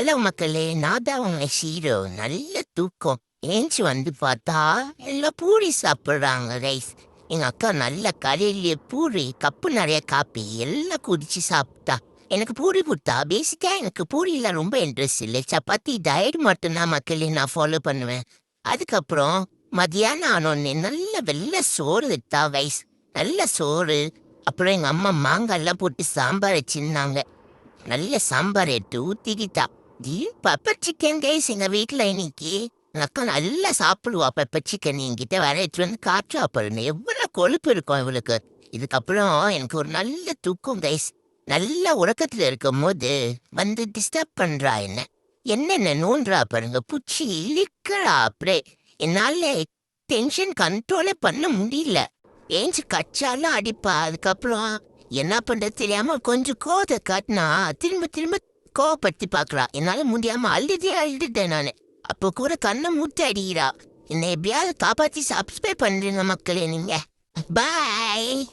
Hello மக்களே, நான் தான் உங்க ஹீரோ. நல்ல தூக்கம். ஏஞ்சி வந்து பார்த்தா எல்லாம் பூரி சாப்பிட்றாங்க ரைஸ். எங்க அக்கா நல்ல கடையிலேயே பூரி, கப்பு நிறைய காப்பி எல்லாம் குடிச்சு சாப்பிட்டா. எனக்கு பூரி கொடுத்தா. பேசிக்கா எனக்கு பூரியில ரொம்ப இன்ட்ரெஸ்ட் இல்லை. சப்பாத்தி டயட் மட்டும்தான் மக்களே நான் ஃபாலோ பண்ணுவேன். அதுக்கப்புறம் மதியானம் ஆனோடனே நல்ல வெள்ளை சோறு விட்டா ரைஸ். நல்ல சோறு. அப்புறம் எங்க அம்மா மாங்காய்லாம் போட்டு சாம்பார் வச்சிருந்தாங்க. நல்ல சாம்பார் எடுத்து ஊத்திக்கிட்டா. பெப்பர் சிக்கன் கைஸ் எங்க வீட்டுல இன்னைக்கு. எங்க அக்கா நல்லா சாப்பிடுவா பெப்பர் சிக்கன். என்கிட்ட வர எடுத்து வந்து காற்றா பாருங்க எவ்வளவு கொழுப்பு இருக்கும் இவளுக்கு. இதுக்கப்புறம் எனக்கு ஒரு நல்ல தூக்கம் கைஸ். நல்ல உறக்கத்துல இருக்கும் போது வந்து டிஸ்டர்ப் பண்றா என்ன. என்னென்ன நோன்றா பாருங்க, பூச்சி இழுக்கிறா அப்படியே. என்னால டென்ஷன் கண்ட்ரோலே பண்ண முடியல. ஏஞ்சி கச்சாலும் அடிப்பா. அதுக்கப்புறம் என்ன பண்றது தெரியாம கொஞ்சம் கோவத்தை காட்டினா திரும்ப திரும்ப கோவப்படுத்தி பாக்குறா. என்னால முடியாம அழுதுட்டேன் நானு. அப்போ கூட கண்ணை மூட்டு அடிக்கிறா. என்னை எப்படியாவது காப்பாத்தி சப்ஸ்கிரைப் பண்றீங்க மக்களே நீங்க. பாய்.